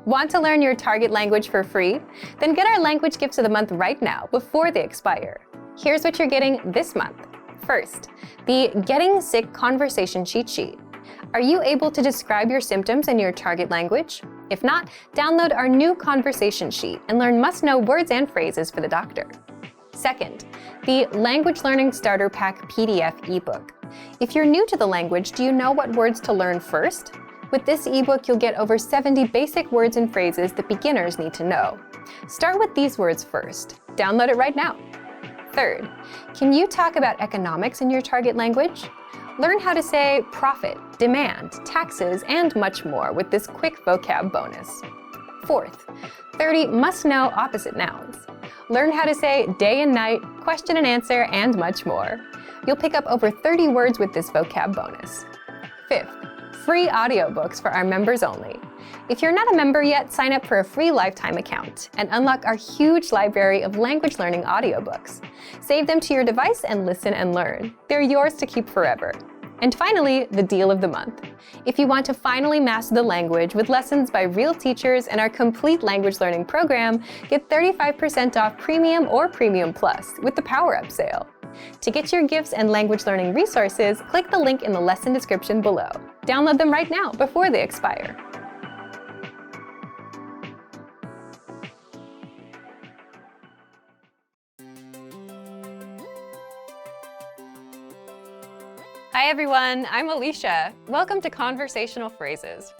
Want to learn your target language for free? Then get our language gifts of the month right now before they expire. Here's what you're getting this month. First, the Getting Sick Conversation Cheat Sheet. Are you able to describe your symptoms in your target language? If not, download our new conversation sheet and learn must-know words and phrases for the doctor. Second, the Language Learning Starter Pack PDF ebook. If you're new to the language, do you know what words to learn first? With this ebook, you'll get over 70 basic words and phrases that beginners need to know. Start with these words first. Download it right now. Third, can you talk about economics in your target language? Learn how to say profit, demand, taxes, and much more with this quick vocab bonus. Fourth, 30 must-know opposite nouns. Learn how to say day and night, question and answer, and much more. You'll pick up over 30 words with this vocab bonus. Fifth, free audiobooks for our members only. If you're not a member yet, sign up for a free lifetime account and unlock our huge library of language learning audiobooks. Save them to your device and listen and learn. They're yours to keep forever. And finally, the deal of the month. If you want to finally master the language with lessons by real teachers and our complete language learning program, get 35% off Premium or Premium Plus with the Power Up sale. To get your gifts and language learning resources, click the link in the lesson description below. Download them right now before they expire. Hi everyone, I'm Alicia. Welcome to Conversational Phrases.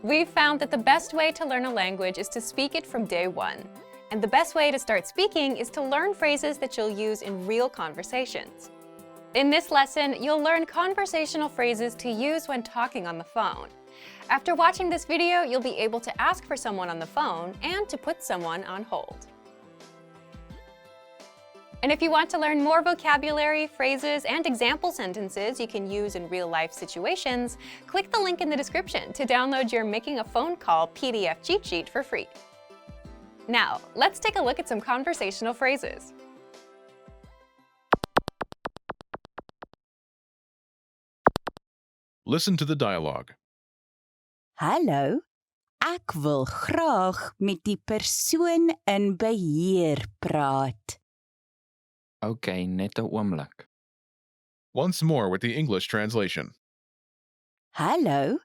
We've found that the best way to learn a language is to speak it from day one. And the best way to start speaking is to learn phrases that you'll use in real conversations. In this lesson, you'll learn conversational phrases to use when talking on the phone. After watching this video, you'll be able to ask for someone on the phone and to put someone on hold. And if you want to learn more vocabulary, phrases, and example sentences you can use in real-life situations, click the link in the description to download your Making a Phone Call PDF cheat sheet for free. Now, let's take a look at some conversational phrases. Listen to the dialogue. Hallo, ek wil graag met die persoon in beheer praat. Okay, net 'n oomblik. Once more with the English translation. Hallo,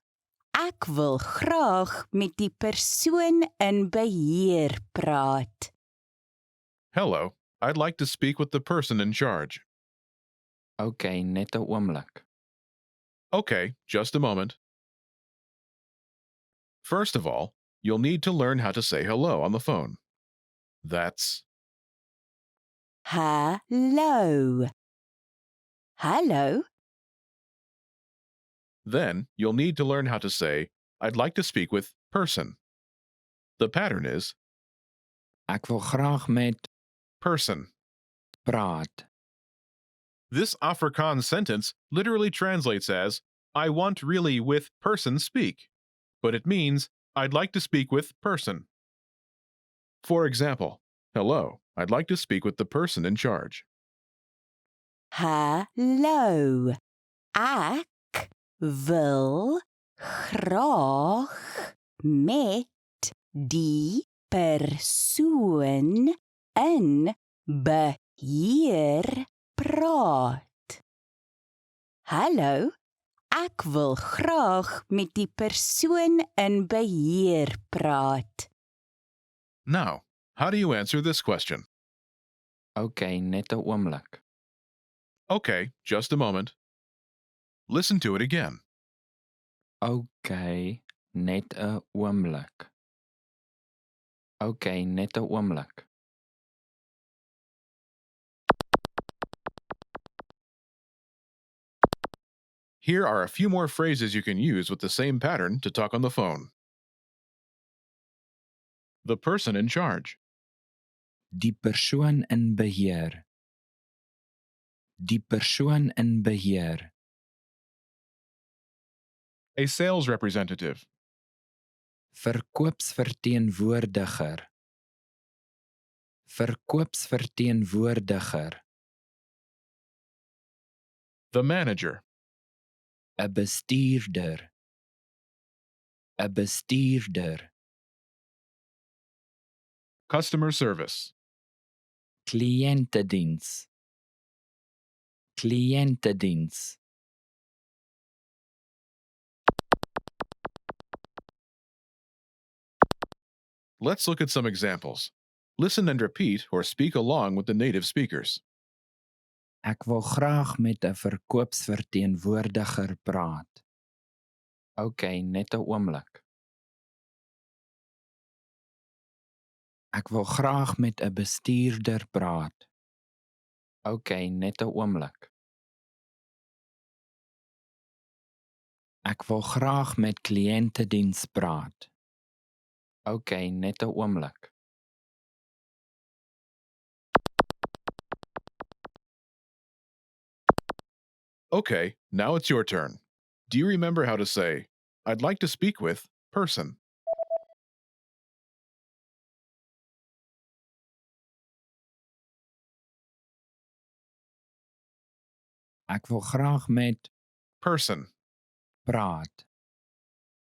ek wil graag met die persoon in beheer praat. Hello, I'd like to speak with the person in charge. Okay, net 'n oomblik. Okay, just a moment. First of all, you'll need to learn how to say hello on the phone. That's Hallo. Hallo, Then you'll need to learn how to say, I'd like to speak with person. The pattern is Ek wil graag met person. praat. This Afrikaans sentence literally translates as, I want really with person speak, but it means, I'd like to speak with person. For example, hello, I'd like to speak with the person in charge. hallo. Ek wil graag met die persoon in beheer praat. Hallo, ek wil graag met die persoon in beheer praat. Now, how do you answer this question? Okay, net 'n oomblik. Okay, just a moment. Listen to it again. Okay, net 'n oomblik. Okay, net 'n oomblik. Here are a few more phrases you can use with the same pattern to talk on the phone. The person in charge. Die persoon in beheer. Die persoon in beheer. A sales representative. Verkoopsverteenwoordiger. Verkoopsverteenwoordiger. The manager. 'n bestuurder. 'n bestuurder. Customer service. Kliëntediens. Kliëntediens. Let's look at some examples. Listen and repeat or speak along with the native speakers. Ek wil graag met 'n verkoopsverteenwoordiger praat. OK, net 'n oomblik. Ek wil graag met 'n bestuurder praat. OK, net 'n oomblik. Ek wil graag met kliëntediens praat. OK, net 'n oomblik. Okay, now it's your turn. Do you remember how to say, I'd like to speak with person? Ek wil graag met Person. praat.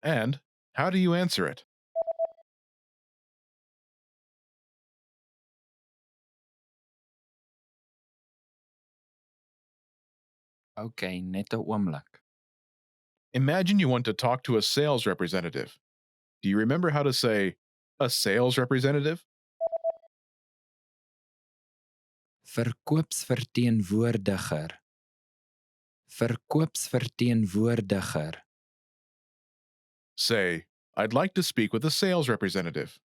And how do you answer it? OK, net 'n oomblik. Imagine you want to talk to a sales representative. Do you remember how to say, a sales representative? Verkoopsverteenwoordiger. Verkoopsverteenwoordiger. Say, I'd like to speak with a sales representative.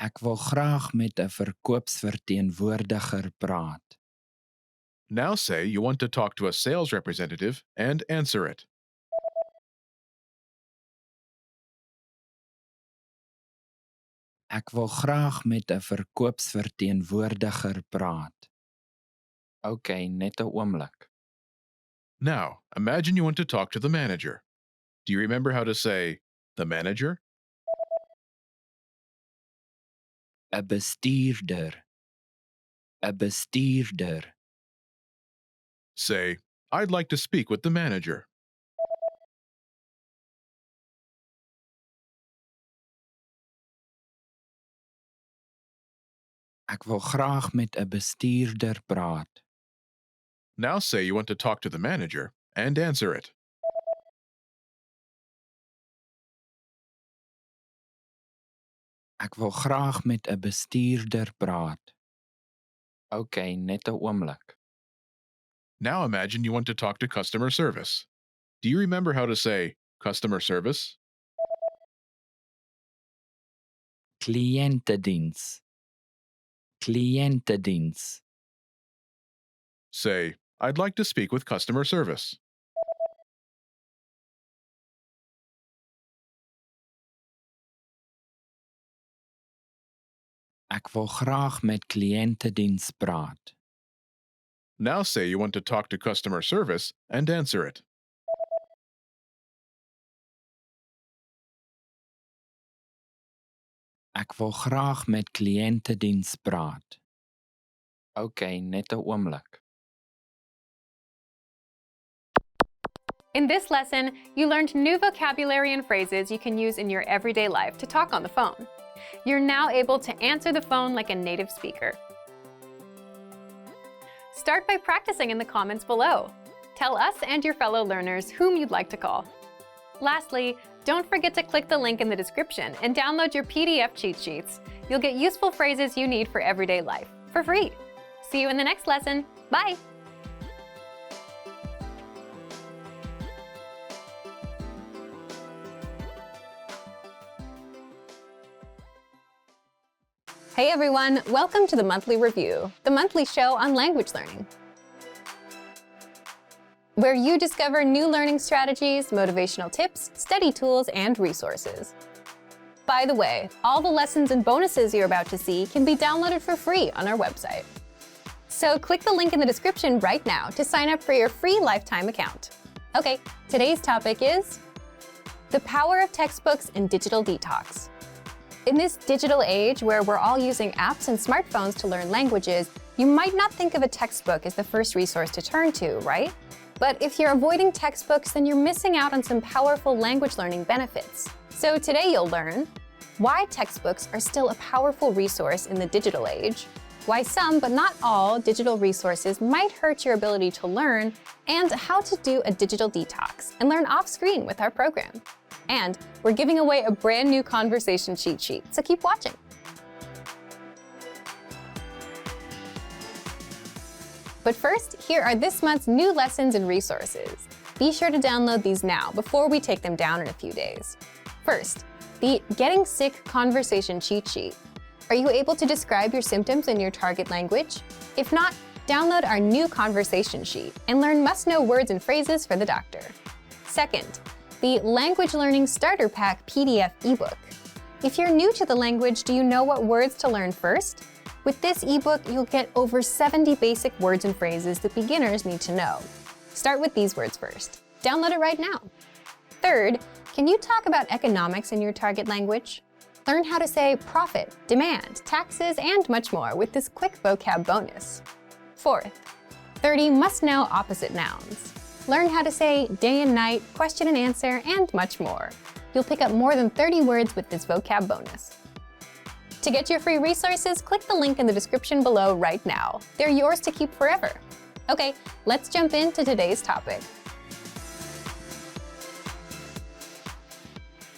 Ek wil graag met 'n verkoopsverteenwoordiger praat. Now say you want to talk to a sales representative and answer it. Ek wil graag met 'n verkoopsverteenwoordiger praat. OK, net 'n oomblik. Now, imagine you want to talk to the manager. Do you remember how to say, the manager? 'n bestuurder. 'n bestuurder. Say, I'd like to speak with the manager. Ek wil graag met 'n bestuurder praat. Now say you want to talk to the manager and answer it. Ek wil graag met 'n bestuurder praat. OK, net 'n oomblik. Now imagine you want to talk to customer service. Do you remember how to say customer service? Kliëntediens. Kliëntediens. Say, I'd like to speak with customer service. Ek wil graag met kliëntediens praat. Now say you want to talk to customer service and answer it. Ek wil graag met kliëntediens praat. OK, net 'n oomblik. In this lesson, you learned new vocabulary and phrases you can use in your everyday life to talk on the phone. You're now able to answer the phone like a native speaker. Start by practicing in the comments below. Tell us and your fellow learners whom you'd like to call. Lastly, don't forget to click the link in the description and download your PDF cheat sheets. You'll get useful phrases you need for everyday life for free. See you in the next lesson. Bye! Hey everyone, welcome to the Monthly Review, the monthly show on language learning, where you discover new learning strategies, motivational tips, study tools, and resources. By the way, all the lessons and bonuses you're about to see can be downloaded for free on our website. So click the link in the description right now to sign up for your free lifetime account. Okay, today's topic is the power of textbooks and digital detox. In this digital age where we're all using apps and smartphones to learn languages, you might not think of a textbook as the first resource to turn to, right? But if you're avoiding textbooks, then you're missing out on some powerful language learning benefits. So today you'll learn why textbooks are still a powerful resource in the digital age, why some, but not all, digital resources might hurt your ability to learn, and how to do a digital detox and learn off-screen with our program. And we're giving away a brand new conversation cheat sheet, so keep watching. But first, here are this month's new lessons and resources. Be sure to download these now before we take them down in a few days. First, the Getting Sick Conversation Cheat Sheet. Are you able to describe your symptoms in your target language? If not, download our new conversation sheet and learn must-know words and phrases for the doctor. Second, the Language Learning Starter Pack PDF ebook. If you're new to the language, do you know what words to learn first? With this ebook, you'll get over 70 basic words and phrases that beginners need to know. Start with these words first. Download it right now. Third, can you talk about economics in your target language? Learn how to say profit, demand, taxes, and much more with this quick vocab bonus. Fourth, 30 must-know opposite nouns. Learn how to say day and night, question and answer, and much more. You'll pick up more than 30 words with this vocab bonus. To get your free resources, click the link in the description below right now. They're yours to keep forever. Okay, let's jump into today's topic.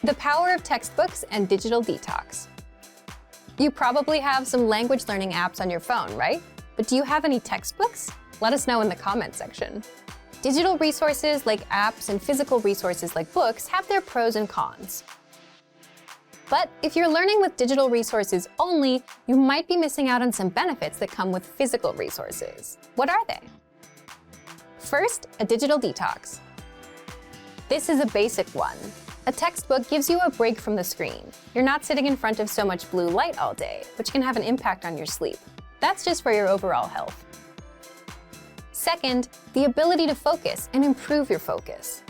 The power of textbooks and digital detox. You probably have some language learning apps on your phone, right? But do you have any textbooks? Let us know in the comment section. Digital resources like apps and physical resources like books have their pros and cons. But if you're learning with digital resources only, you might be missing out on some benefits that come with physical resources. What are they? First, a digital detox. This is a basic one. A textbook gives you a break from the screen. You're not sitting in front of so much blue light all day, which can have an impact on your sleep. That's just for your overall health. Second, the ability to focus and improve your focus.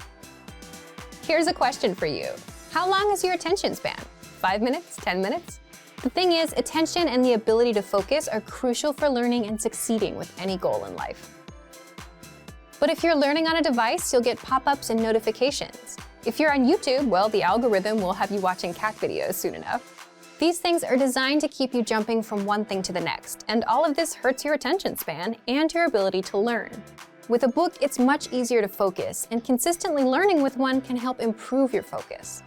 Here's a question for you. How long is your attention span? 5 minutes? 10 minutes? The thing is, attention and the ability to focus are crucial for learning and succeeding with any goal in life. But if you're learning on a device, you'll get pop-ups and notifications. If you're on YouTube, well, the algorithm will have you watching cat videos soon enough. These things are designed to keep you jumping from one thing to the next, and all of this hurts your attention span and your ability to learn. With a book, it's much easier to focus, and consistently learning with one can help improve your focus.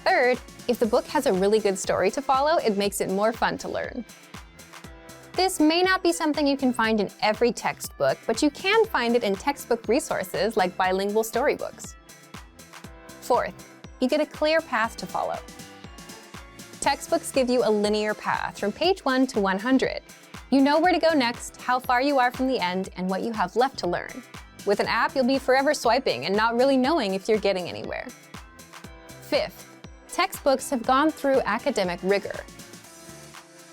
Third, if the book has a really good story to follow, it makes it more fun to learn. This may not be something you can find in every textbook, but you can find it in textbook resources like bilingual storybooks. Fourth, you get a clear path to follow. Textbooks give you a linear path from page 1 to 100. You know where to go next, how far you are from the end, and what you have left to learn. With an app, you'll be forever swiping and not really knowing if you're getting anywhere. Fifth, textbooks have gone through academic rigor,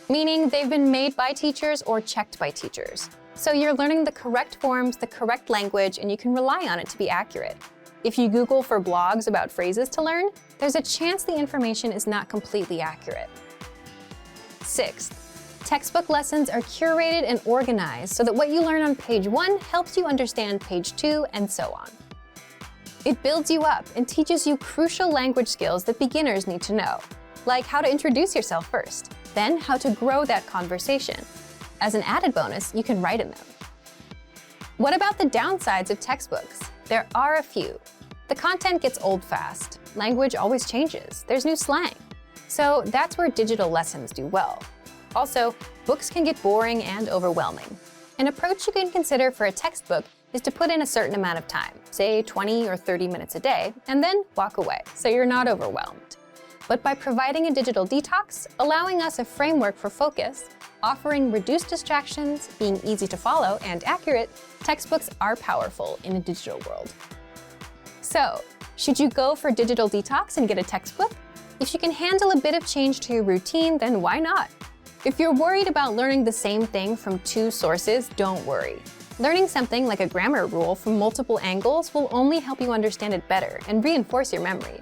meaning they've been made by teachers or checked by teachers. So you're learning the correct forms, the correct language, and you can rely on it to be accurate. If you Google for blogs about phrases to learn, there's a chance the information is not completely accurate. Sixth, textbook lessons are curated and organized so that what you learn on page 1 helps you understand page 2, and so on. It builds you up and teaches you crucial language skills that beginners need to know, like how to introduce yourself first, then how to grow that conversation. As an added bonus, you can write in them. What about the downsides of textbooks? There are a few. The content gets old fast. Language always changes. There's new slang. So that's where digital lessons do well. Also, books can get boring and overwhelming. An approach you can consider for a textbook is to put in a certain amount of time, say 20 or 30 minutes a day, and then walk away, so you're not overwhelmed. But by providing a digital detox, allowing us a framework for focus, offering reduced distractions, being easy to follow and accurate, textbooks are powerful in a digital world. So, should you go for digital detox and get a textbook? If you can handle a bit of change to your routine, then why not? If you're worried about learning the same thing from 2 sources, don't worry. Learning something like a grammar rule from multiple angles will only help you understand it better and reinforce your memory.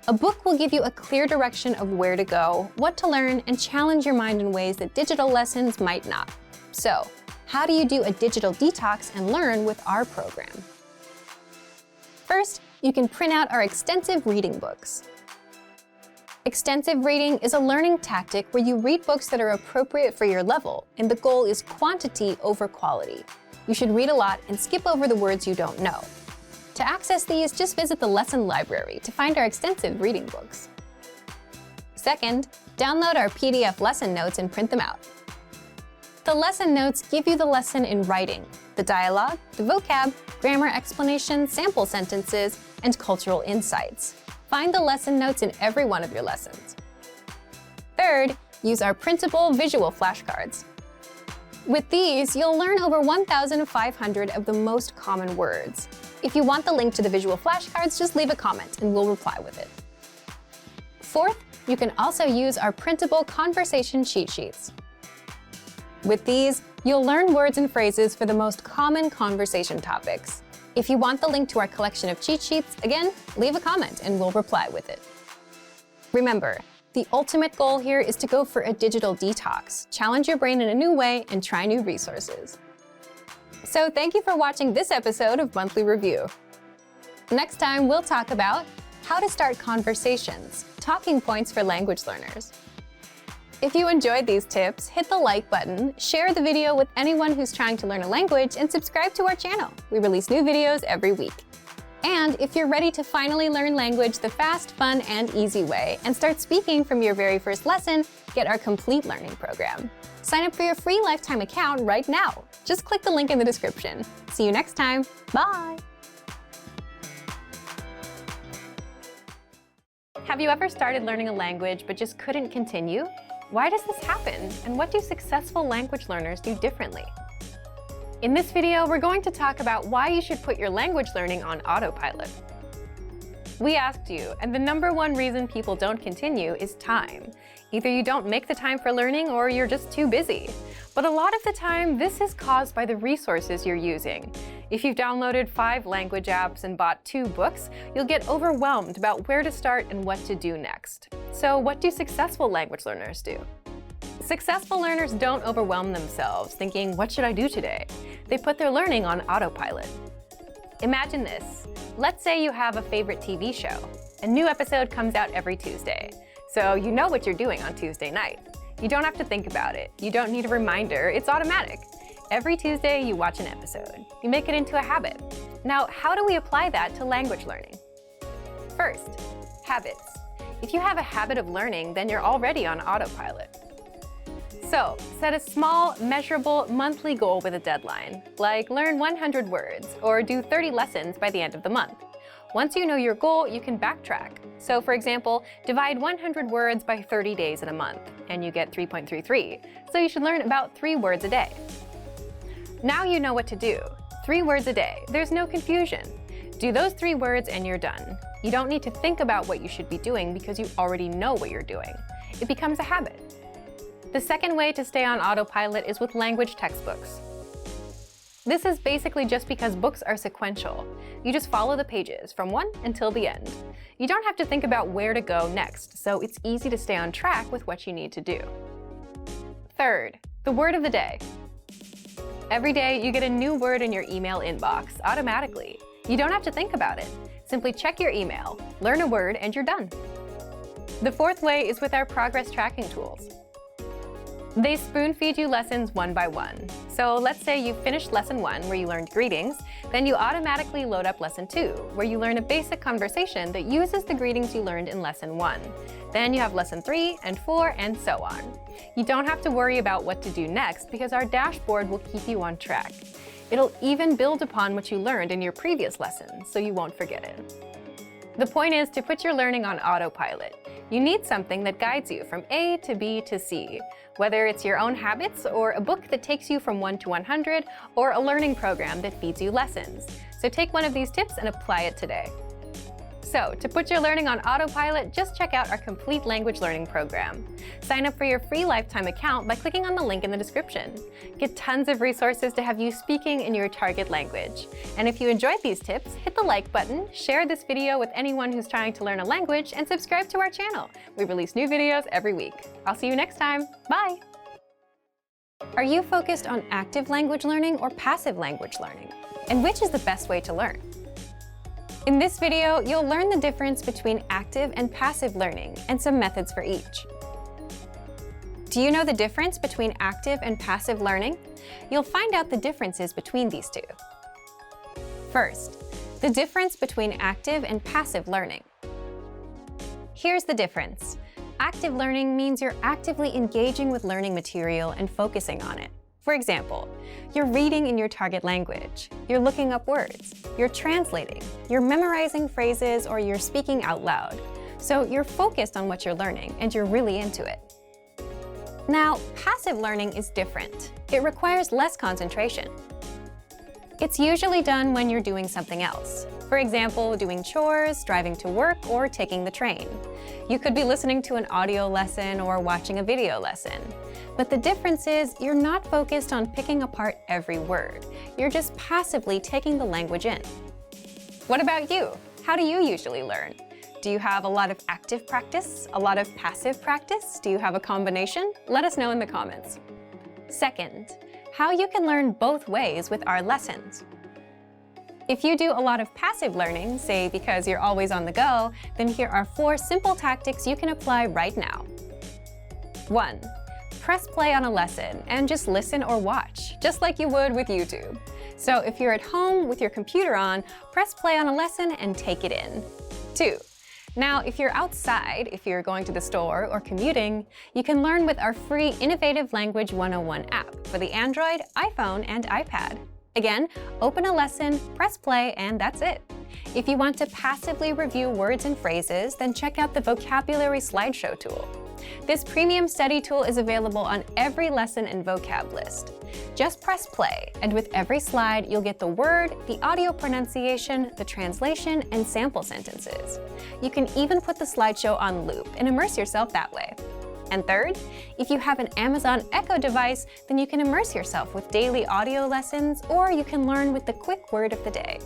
A book will give you a clear direction of where to go, what to learn, and challenge your mind in ways that digital lessons might not. So, how do you do a digital detox and learn with our program? First, you can print out our extensive reading books. Extensive reading is a learning tactic where you read books that are appropriate for your level, and the goal is quantity over quality. You should read a lot and skip over the words you don't know. To access these, just visit the lesson library to find our extensive reading books. Second, download our PDF lesson notes and print them out. The lesson notes give you the lesson in writing, the dialogue, the vocab, grammar explanations, sample sentences, and cultural insights. Find the lesson notes in every one of your lessons. Third, use our printable visual flashcards. With these, you'll learn over 1,500 of the most common words. If you want the link to the visual flashcards, just leave a comment and we'll reply with it. Fourth, you can also use our printable conversation cheat sheets. With these, you'll learn words and phrases for the most common conversation topics. If you want the link to our collection of cheat sheets, again, leave a comment and we'll reply with it. Remember, the ultimate goal here is to go for a digital detox, challenge your brain in a new way, and try new resources. So thank you for watching this episode of Monthly Review. Next time, we'll talk about how to start conversations, talking points for language learners. If you enjoyed these tips, hit the like button, share the video with anyone who's trying to learn a language, and subscribe to our channel. We release new videos every week. And if you're ready to finally learn language the fast, fun, and easy way, and start speaking from your very first lesson, get our complete learning program. Sign up for your free lifetime account right now. Just click the link in the description. See you next time. Bye! Have you ever started learning a language but just couldn't continue? Why does this happen, and what do successful language learners do differently? In this video, we're going to talk about why you should put your language learning on autopilot. We asked you, and the #1 reason people don't continue is time. Either you don't make the time for learning or you're just too busy. But a lot of the time, this is caused by the resources you're using. If you've downloaded 5 language apps and bought 2 books, you'll get overwhelmed about where to start and what to do next. So what do successful language learners do? Successful learners don't overwhelm themselves thinking, what should I do today? They put their learning on autopilot. Imagine this. Let's say you have a favorite TV show. A new episode comes out every Tuesday. So you know what you're doing on Tuesday night. You don't have to think about it. You don't need a reminder. It's automatic. Every Tuesday, you watch an episode. You make it into a habit. Now, how do we apply that to language learning? First, habits. If you have a habit of learning, then you're already on autopilot. So, set a small, measurable monthly goal with a deadline, like learn 100 words or do 30 lessons by the end of the month. Once you know your goal, you can backtrack. So, for example, divide 100 words by 30 days in a month, and you get 3.33. So you should learn about 3 words a day. Now you know what to do. 3 words a day. There's no confusion. Do those 3 words and you're done. You don't need to think about what you should be doing because you already know what you're doing. It becomes a habit. The second way to stay on autopilot is with language textbooks. This is basically just because books are sequential. You just follow the pages from one until the end. You don't have to think about where to go next, so it's easy to stay on track with what you need to do. Third, the word of the day. Every day, you get a new word in your email inbox automatically. You don't have to think about it. Simply check your email, learn a word, and you're done. The fourth way is with our progress tracking tools. They spoon-feed you lessons one by one. So let's say you finished lesson 1 where you learned greetings, then you automatically load up lesson 2 where you learn a basic conversation that uses the greetings you learned in lesson 1. Then you have lesson 3 and 4 and so on. You don't have to worry about what to do next because our dashboard will keep you on track. It'll even build upon what you learned in your previous lessons so you won't forget it. The point is to put your learning on autopilot. You need something that guides you from A to B to C, whether it's your own habits or a book that takes you from 1 to 100 or a learning program that feeds you lessons. So take one of these tips and apply it today. So, to put your learning on autopilot, just check out our complete language learning program. Sign up for your free lifetime account by clicking on the link in the description. Get tons of resources to have you speaking in your target language. And if you enjoyed these tips, hit the like button, share this video with anyone who's trying to learn a language, and subscribe to our channel. We release new videos every week. I'll see you next time. Bye! Are you focused on active language learning or passive language learning? And which is the best way to learn? In this video, you'll learn the difference between active and passive learning and some methods for each. Do you know the difference between active and passive learning? You'll find out the differences between these two. First, the difference between active and passive learning. Here's the difference. Active learning means you're actively engaging with learning material and focusing on it. For example, you're reading in your target language, you're looking up words, you're translating, you're memorizing phrases, or you're speaking out loud. So you're focused on what you're learning and you're really into it. Now, passive learning is different. It requires less concentration. It's usually done when you're doing something else. For example, doing chores, driving to work, or taking the train. You could be listening to an audio lesson or watching a video lesson. But the difference is you're not focused on picking apart every word. You're just passively taking the language in. What about you? How do you usually learn? Do you have a lot of active practice? A lot of passive practice? Do you have a combination? Let us know in the comments. Second, how you can learn both ways with our lessons. If you do a lot of passive learning, say because you're always on the go, then here are 4 simple tactics you can apply right now. 1. Press play on a lesson and just listen or watch, just like you would with YouTube. So if you're at home with your computer on, press play on a lesson and take it in. 2. Now, if you're outside, if you're going to the store or commuting, you can learn with our free Innovative Language 101 app for the Android, iPhone, and iPad. Again, open a lesson, press play, and that's it. If you want to passively review words and phrases, then check out the Vocabulary Slideshow tool. This premium study tool is available on every lesson and vocab list. Just press play, and with every slide, you'll get the word, the audio pronunciation, the translation, and sample sentences. You can even put the slideshow on loop and immerse yourself that way. And third, if you have an Amazon Echo device, then you can immerse yourself with daily audio lessons, or you can learn with the quick word of the day.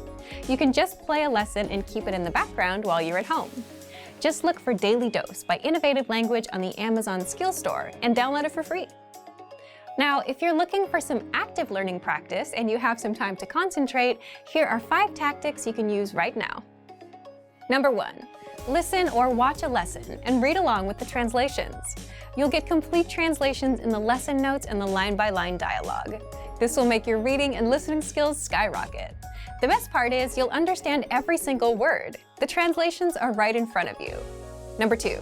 You can just play a lesson and keep it in the background while you're at home. Just look for Daily Dose by Innovative Language on the Amazon Skills Store and download it for free. Now, if you're looking for some active learning practice and you have some time to concentrate, here are 5 tactics you can use right now. Number 1. Listen or watch a lesson and read along with the translations. You'll get complete translations in the lesson notes and the line-by-line dialogue. This will make your reading and listening skills skyrocket. The best part is you'll understand every single word. The translations are right in front of you. Number 2.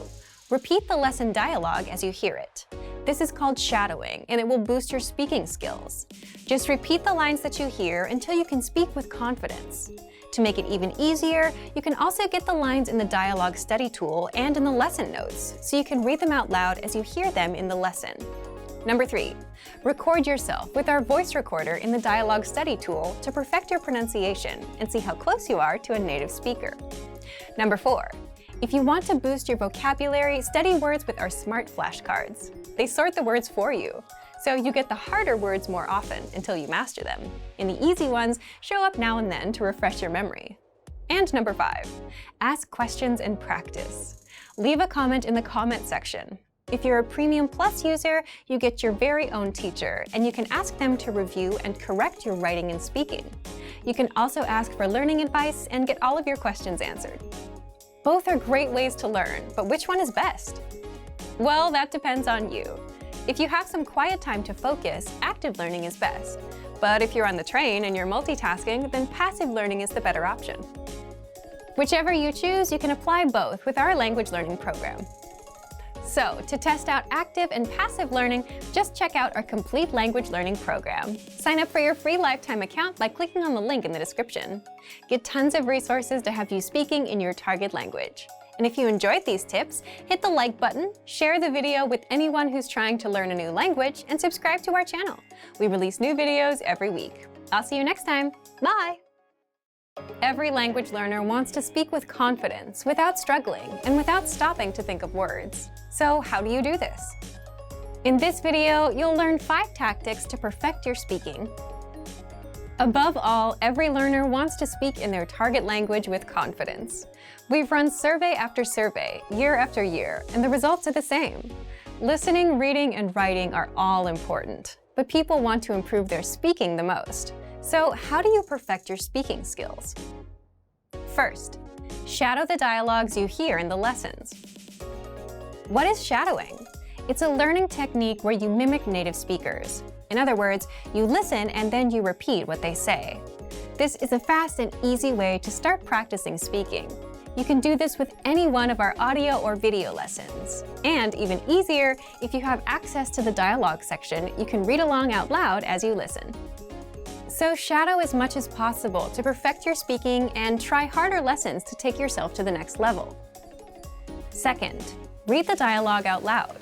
Repeat the lesson dialogue as you hear it. This is called shadowing, and it will boost your speaking skills. Just repeat the lines that you hear until you can speak with confidence. To make it even easier, you can also get the lines in the dialogue study tool and in the lesson notes, so you can read them out loud as you hear them in the lesson. Number 3. Record yourself with our voice recorder in the dialogue study tool to perfect your pronunciation and see how close you are to a native speaker. Number 4. If you want to boost your vocabulary, study words with our smart flashcards. They sort the words for you, so you get the harder words more often until you master them, and the easy ones show up now and then to refresh your memory. And number 5, ask questions and practice. Leave a comment in the comment section. If you're a Premium Plus user, you get your very own teacher, and you can ask them to review and correct your writing and speaking. You can also ask for learning advice and get all of your questions answered. Both are great ways to learn, but which one is best? Well, that depends on you. If you have some quiet time to focus, active learning is best. But if you're on the train and you're multitasking, then passive learning is the better option. Whichever you choose, you can apply both with our language learning program. So, to test out active and passive learning, just check out our complete language learning program. Sign up for your free lifetime account by clicking on the link in the description. Get tons of resources to have you speaking in your target language. And if you enjoyed these tips, hit the like button, share the video with anyone who's trying to learn a new language, and subscribe to our channel. We release new videos every week. I'll see you next time. Bye! Every language learner wants to speak with confidence, without struggling, and without stopping to think of words. So how do you do this? In this video, you'll learn 5 tactics to perfect your speaking. Above all, every learner wants to speak in their target language with confidence. We've run survey after survey, year after year, and the results are the same. Listening, reading, and writing are all important. but people want to improve their speaking the most. So how do you perfect your speaking skills? First, shadow the dialogues you hear in the lessons. What is shadowing? It's a learning technique where you mimic native speakers. In other words, you listen and then you repeat what they say. This is a fast and easy way to start practicing speaking. You can do this with any one of our audio or video lessons. And even easier, if you have access to the dialogue section, you can read along out loud as you listen. So shadow as much as possible to perfect your speaking and try harder lessons to take yourself to the next level. Second, read the dialogue out loud.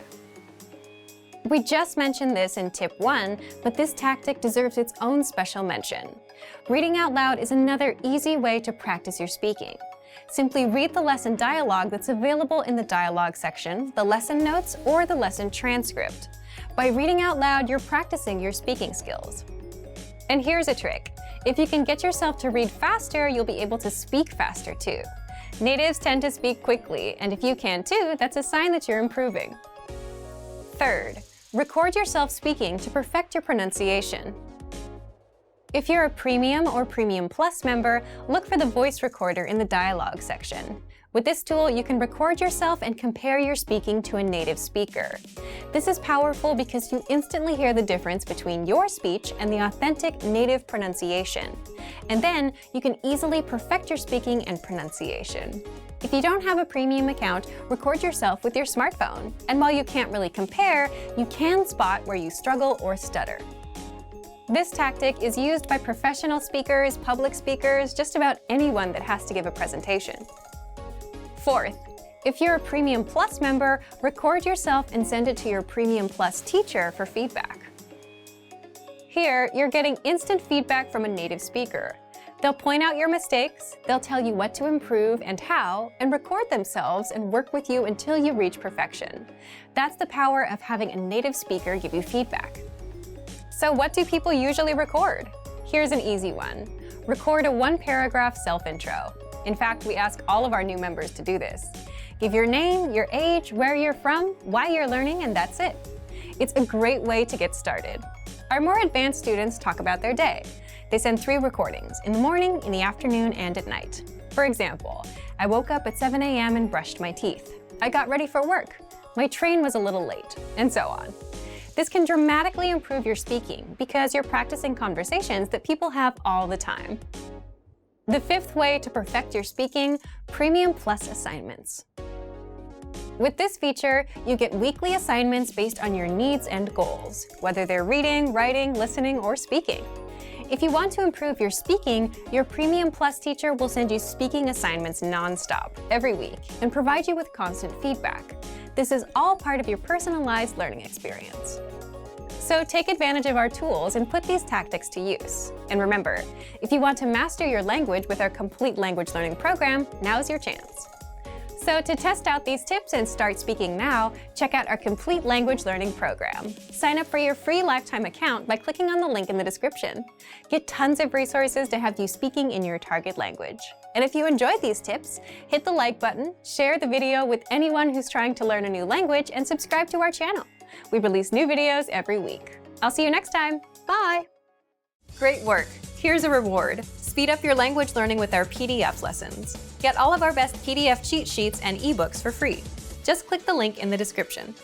We just mentioned this in tip 1, but this tactic deserves its own special mention. Reading out loud is another easy way to practice your speaking. Simply read the lesson dialogue that's available in the dialogue section, the lesson notes, or the lesson transcript. By reading out loud, you're practicing your speaking skills. And here's a trick. If you can get yourself to read faster, you'll be able to speak faster too. Natives tend to speak quickly, and if you can too, that's a sign that you're improving. Third, record yourself speaking to perfect your pronunciation. If you're a Premium or Premium Plus member, look for the voice recorder in the dialogue section. With this tool, you can record yourself and compare your speaking to a native speaker. This is powerful because you instantly hear the difference between your speech and the authentic native pronunciation. And then you can easily perfect your speaking and pronunciation. If you don't have a premium account, record yourself with your smartphone. And while you can't really compare, you can spot where you struggle or stutter. This tactic is used by professional speakers, public speakers, just about anyone that has to give a presentation. Fourth, if you're a Premium Plus member, record yourself and send it to your Premium Plus teacher for feedback. Here, you're getting instant feedback from a native speaker. They'll point out your mistakes, they'll tell you what to improve and how, and record themselves and work with you until you reach perfection. That's the power of having a native speaker give you feedback. So what do people usually record? Here's an easy one. Record a one-paragraph self-intro. In fact, we ask all of our new members to do this. Give your name, your age, where you're from, why you're learning, and that's it. It's a great way to get started. Our more advanced students talk about their day. They send 3 recordings, in the morning, in the afternoon, and at night. For example, I woke up at 7 a.m. and brushed my teeth. I got ready for work. My train was a little late, and so on. This can dramatically improve your speaking because you're practicing conversations that people have all the time. The 5th way to perfect your speaking, Premium Plus assignments. With this feature, you get weekly assignments based on your needs and goals, whether they're reading, writing, listening, or speaking. If you want to improve your speaking, your Premium Plus teacher will send you speaking assignments non-stop every week and provide you with constant feedback. This is all part of your personalized learning experience. So take advantage of our tools and put these tactics to use. And remember, if you want to master your language with our complete language learning program, now's your chance. So to test out these tips and start speaking now, check out our complete language learning program. Sign up for your free lifetime account by clicking on the link in the description. Get tons of resources to have you speaking in your target language. And if you enjoyed these tips, hit the like button, share the video with anyone who's trying to learn a new language, and subscribe to our channel. We release new videos every week. I'll see you next time. Bye! Great work! Here's a reward. Speed up your language learning with our PDF lessons. Get all of our best PDF cheat sheets and ebooks for free. Just click the link in the description.